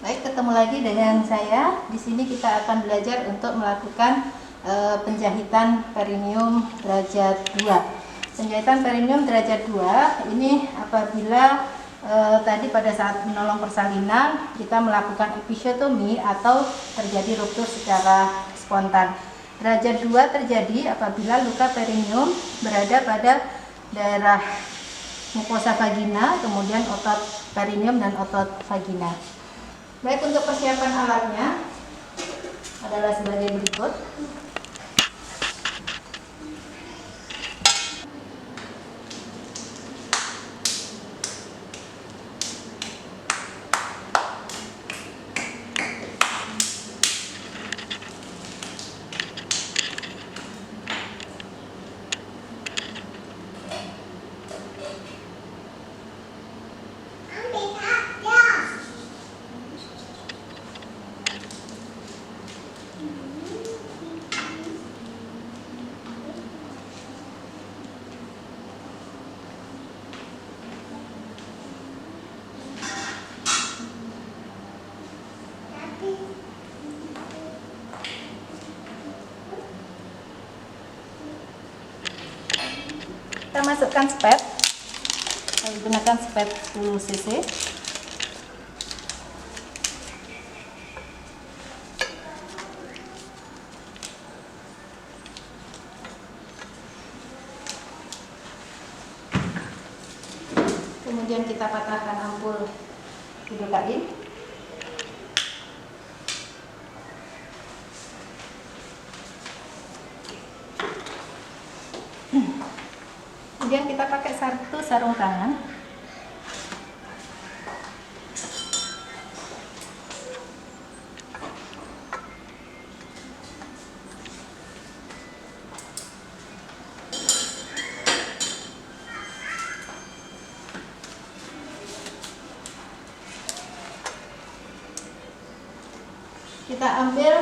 Baik, ketemu lagi dengan saya. Di sini kita akan belajar untuk melakukan penjahitan perineum derajat 2. Penjahitan perineum derajat 2 ini apabila tadi pada saat menolong persalinan kita melakukan episiotomi atau terjadi ruptur secara spontan. Derajat 2 terjadi apabila luka perineum berada pada daerah mukosa vagina, kemudian otot perineum dan otot vagina. Baik, untuk persiapan alatnya adalah sebagai berikut. Kita masukkan spet, saya gunakan spet 10 cc. Kemudian kita patahkan ampul lidokain. Kemudian kita pakai satu sarung tangan. Kita ambil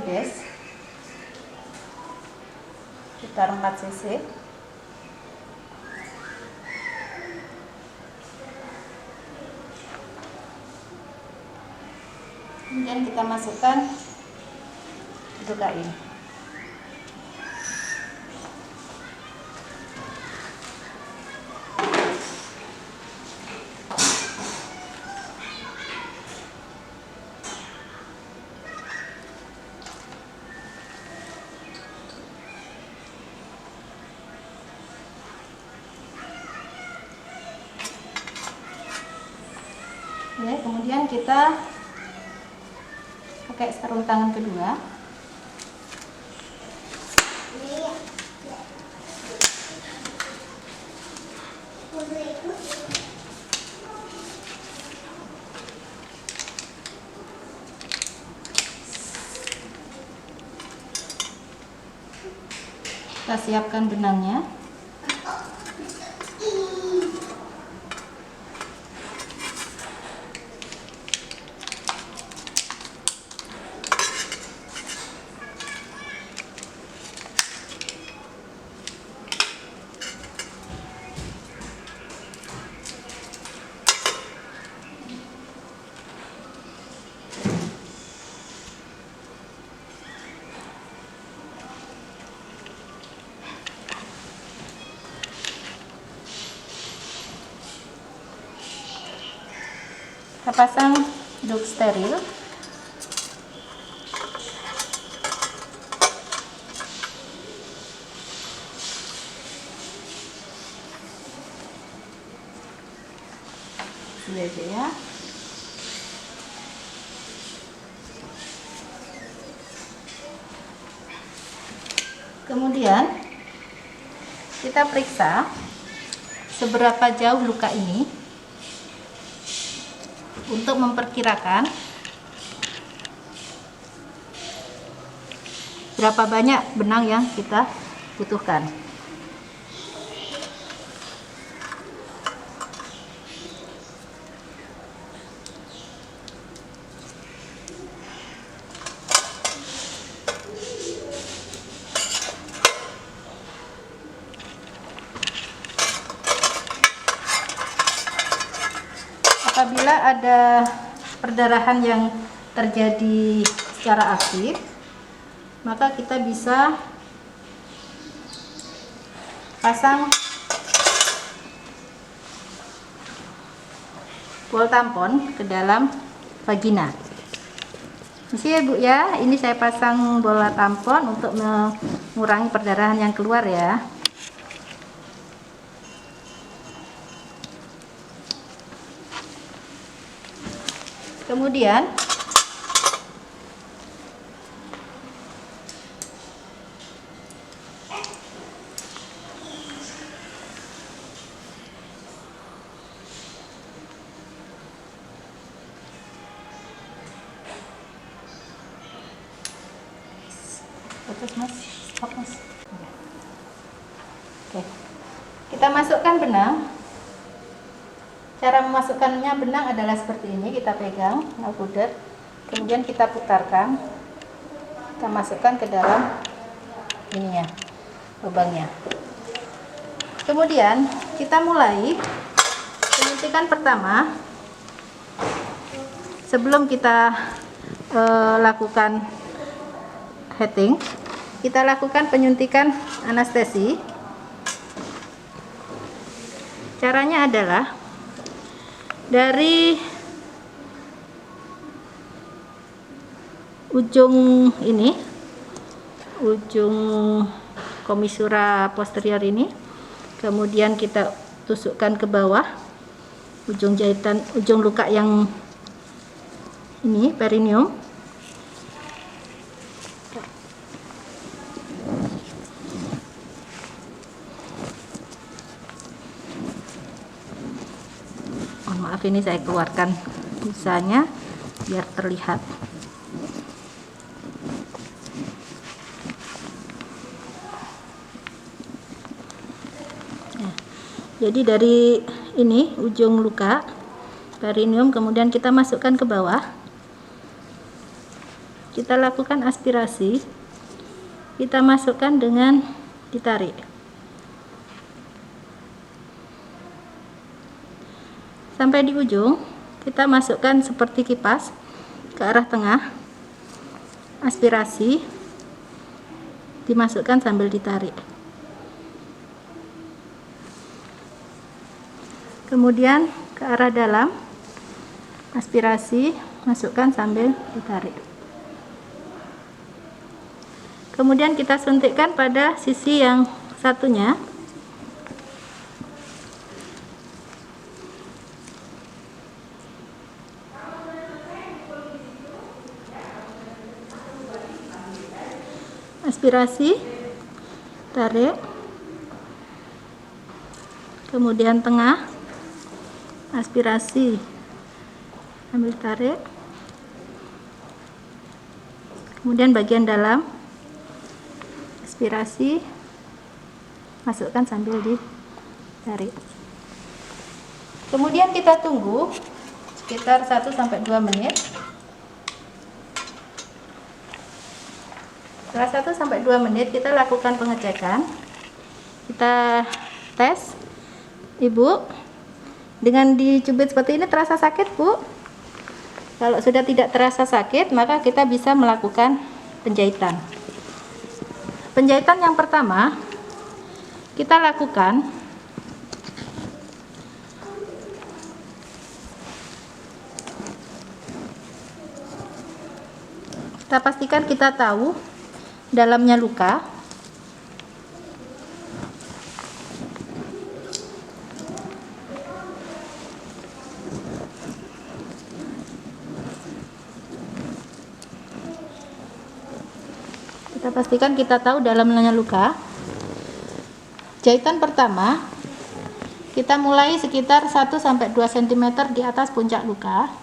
gas sekitar 4 cc. Kemudian kita masukkan lidokain. Ya, kemudian kita pakai sarung tangan kedua. Kita siapkan benangnya. Kita pasang duk steril. Ini aja ya. Kemudian kita periksa seberapa jauh luka ini untuk memperkirakan berapa banyak benang yang kita butuhkan. apabila ada perdarahan yang terjadi secara aktif, maka kita bisa pasang bol tampon ke dalam vagina. Misi ya Bu ya, ini saya pasang bola tampon untuk mengurangi perdarahan yang keluar ya. Kemudian Mas, stop Mas. Oke. Kita masukkan benang. Cara memasukkannya benang adalah seperti ini, kita pegang alpudet, kemudian kita putarkan, kita masukkan ke dalam ininya, lubangnya. Kemudian kita mulai penyuntikan pertama. Sebelum kita lakukan heading, kita lakukan penyuntikan anestesi. Caranya adalah dari ujung ini, ujung komisura posterior ini, kemudian kita tusukkan ke bawah ujung jahitan, ujung luka yang ini, perineum. Maaf, ini saya keluarkan busanya biar terlihat. Nah, jadi dari ini ujung luka perineum, kemudian kita masukkan ke bawah, kita lakukan aspirasi, kita masukkan dengan ditarik sampai di ujung. Kita masukkan seperti kipas ke arah tengah, aspirasi, dimasukkan sambil ditarik, kemudian ke arah dalam, aspirasi, masukkan sambil ditarik, kemudian kita suntikkan pada sisi yang satunya. Aspirasi, tarik, kemudian tengah, aspirasi, ambil tarik, kemudian bagian dalam, aspirasi, masukkan sambil ditarik. Kemudian kita tunggu sekitar 1-2 menit. Setelah 1-2 menit kita lakukan pengecekan. Kita tes. Ibu, dengan dicubit seperti ini terasa sakit, Bu? Kalau sudah tidak terasa sakit, maka kita bisa melakukan penjahitan. Penjahitan yang pertama kita lakukan kita pastikan kita tahu dalamnya luka. Kita pastikan kita tahu dalamnya luka. Jahitan pertama kita mulai sekitar 1-2 cm di atas puncak luka.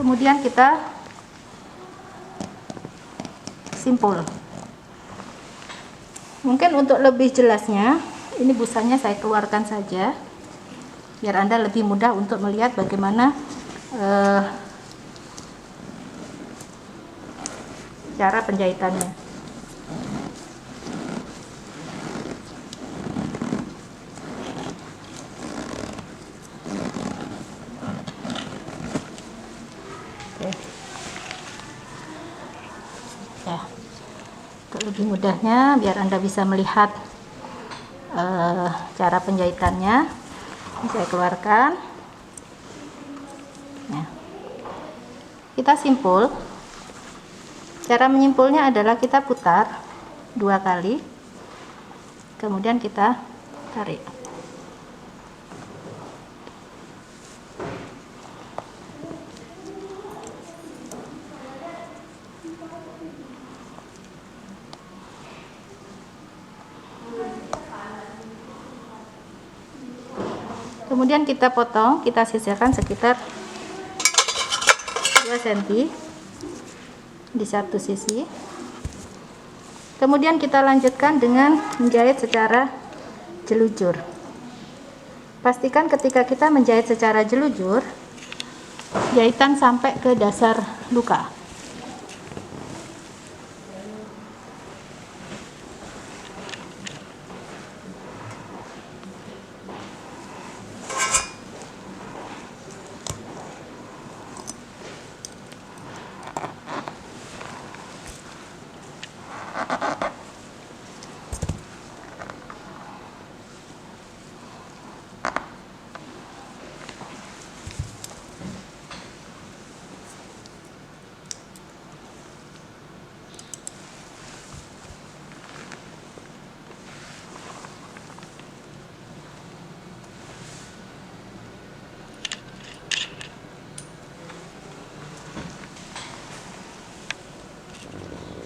Kemudian kita simpul. Mungkin untuk lebih jelasnya, ini busanya saya keluarkan saja biar Anda lebih mudah untuk melihat bagaimana cara penjahitannya. Ya, untuk lebih mudahnya biar Anda bisa melihat cara penjahitannya, ini saya keluarkan. Nah, kita simpul. Cara menyimpulnya adalah kita putar 2 kali, kemudian kita tarik. Kemudian kita potong, kita sisihkan sekitar 2 cm di satu sisi. Kemudian kita lanjutkan dengan menjahit secara jelujur. Pastikan ketika kita menjahit secara jelujur, jahitan sampai ke dasar luka.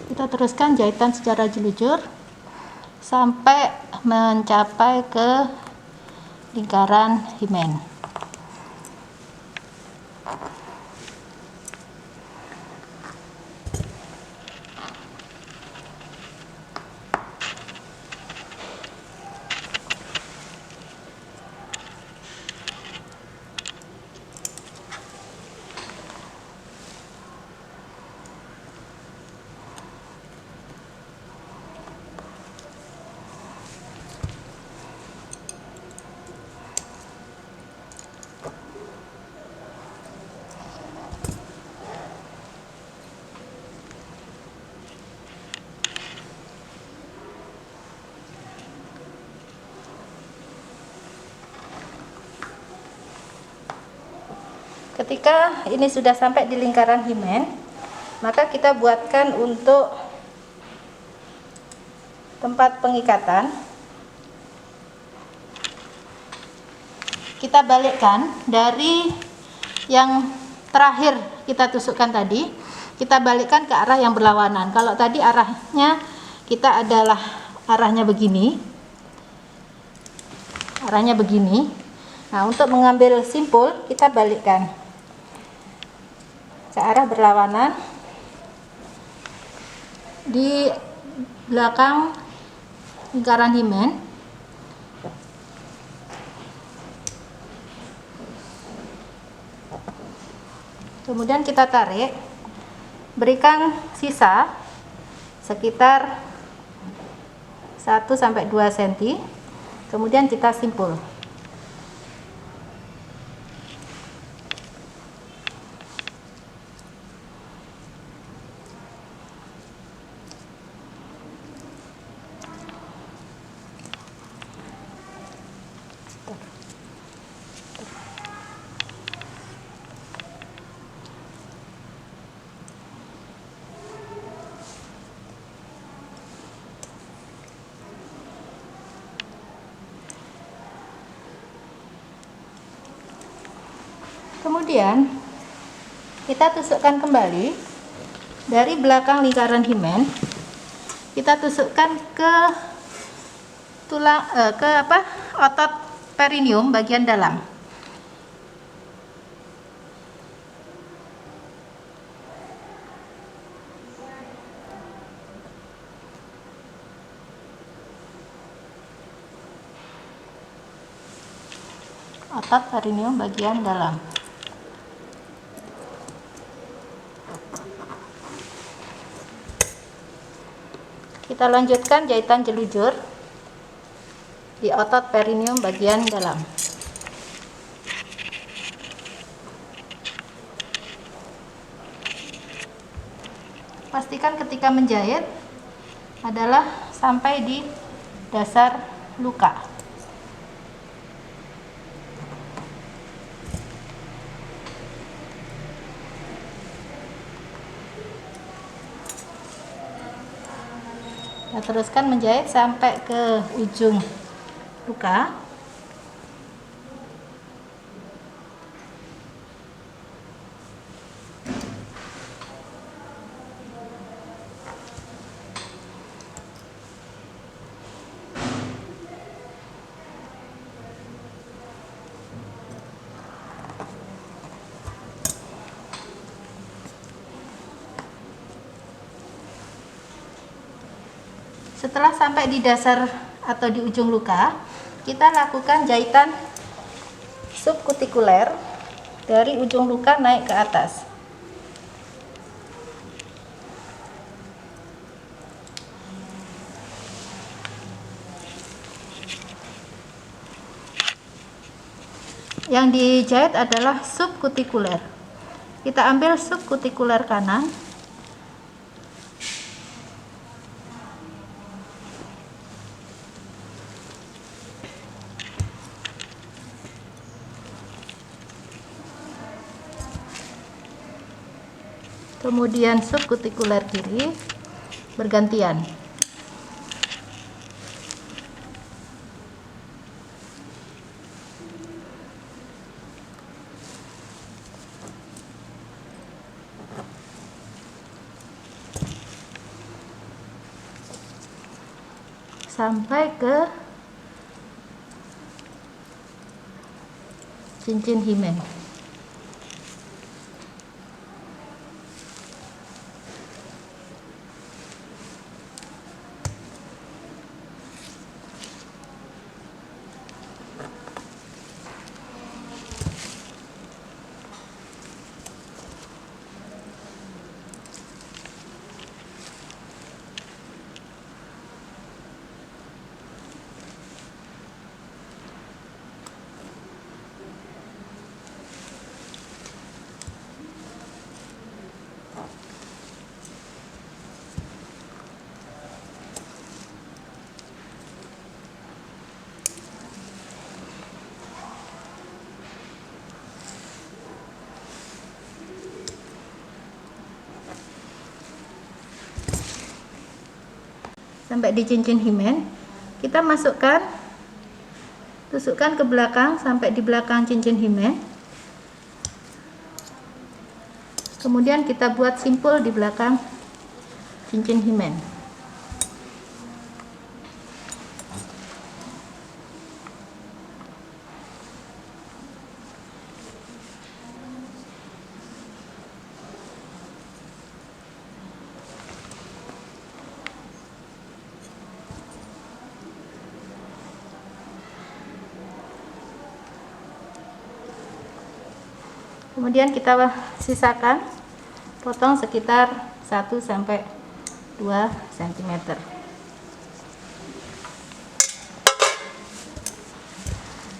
Kita teruskan jahitan secara jelujur sampai mencapai ke lingkaran himen. Ketika ini sudah sampai di lingkaran himen, maka kita buatkan untuk tempat pengikatan. Kita balikkan dari yang terakhir kita tusukkan tadi, kita balikkan ke arah yang berlawanan. Kalau tadi arahnya kita adalah arahnya begini, Nah, untuk mengambil simpul kita balikkan ke arah berlawanan di belakang lingkaran himen. Kemudian kita tarik, berikan sisa sekitar 1-2 cm, kemudian kita simpul. Kemudian kita tusukkan kembali dari belakang lingkaran himen, kita tusukkan ke tulang otot perineum bagian dalam. otot perineum bagian dalam. Kita lanjutkan jahitan jelujur di otot perineum bagian dalam. Pastikan ketika menjahit adalah sampai di dasar luka. Kita teruskan menjahit sampai ke ujung luka. Setelah sampai di dasar atau di ujung luka, kita lakukan jahitan subkutikuler dari ujung luka naik ke atas. Yang dijahit adalah subkutikuler. Kita ambil subkutikuler kanan. Kemudian subkutikuler kiri bergantian. Sampai ke cincin himen. Sampai di cincin himen, kita masukkan, tusukkan ke belakang sampai di belakang cincin himen. Kemudian kita buat simpul di belakang cincin himen. Kemudian kita sisakan, potong sekitar 1 sampai 2 cm.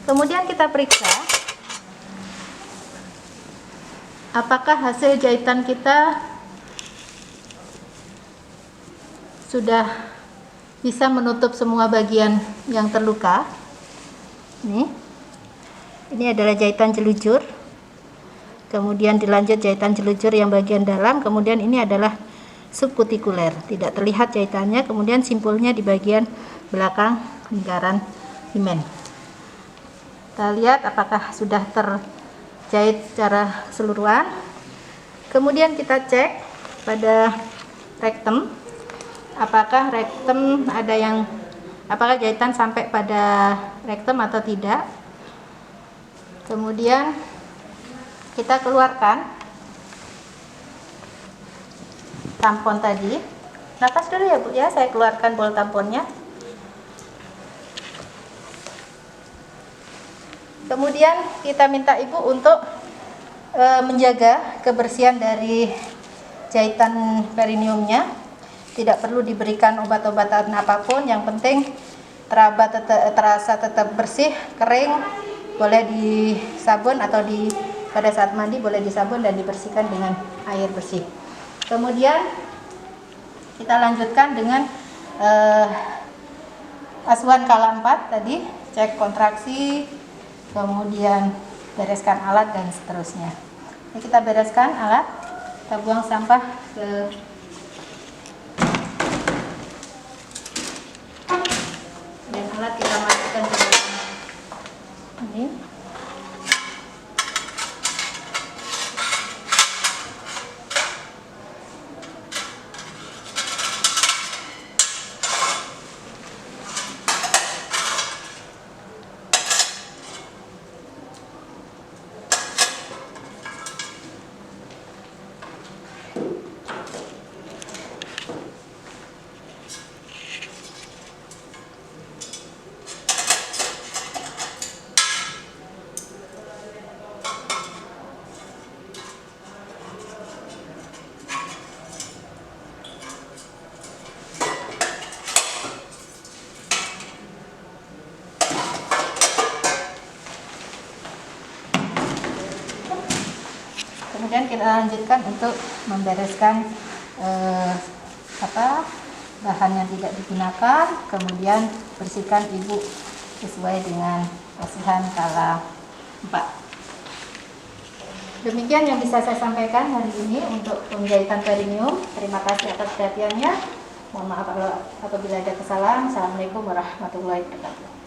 Kemudian kita periksa apakah hasil jahitan kita sudah bisa menutup semua bagian yang terluka. Ini adalah jahitan jelujur. Kemudian dilanjut jahitan jelujur yang bagian dalam, kemudian ini adalah subkutikuler, tidak terlihat jahitannya, kemudian simpulnya di bagian belakang lingkaran himen. Kita lihat apakah sudah terjahit secara keseluruhan. Kemudian kita cek pada rektem, apakah rektem apakah jahitan sampai pada rektem atau tidak. Kemudian kita keluarkan tampon tadi. Napas dulu ya Bu ya, saya keluarkan bol tamponnya. Kemudian kita minta ibu untuk menjaga kebersihan dari jahitan perineumnya. Tidak perlu diberikan obat-obatan apapun, yang penting terasa tetap bersih, kering, boleh disabun atau pada saat mandi boleh disabun dan dibersihkan dengan air bersih. Kemudian kita lanjutkan dengan asuhan kala 4 tadi, cek kontraksi, kemudian bereskan alat dan seterusnya. Ini kita bereskan alat, kita buang sampah ke dan alat kita masukkan ke dalam ini. Kemudian kita lanjutkan untuk membereskan bahan yang tidak digunakan, kemudian bersihkan ibu sesuai dengan asuhan kala 4. Demikian yang bisa saya sampaikan hari ini untuk penjahitan perineum. Terima kasih atas perhatiannya. Mohon maaf apabila ada kesalahan. Assalamualaikum warahmatullahi wabarakatuh.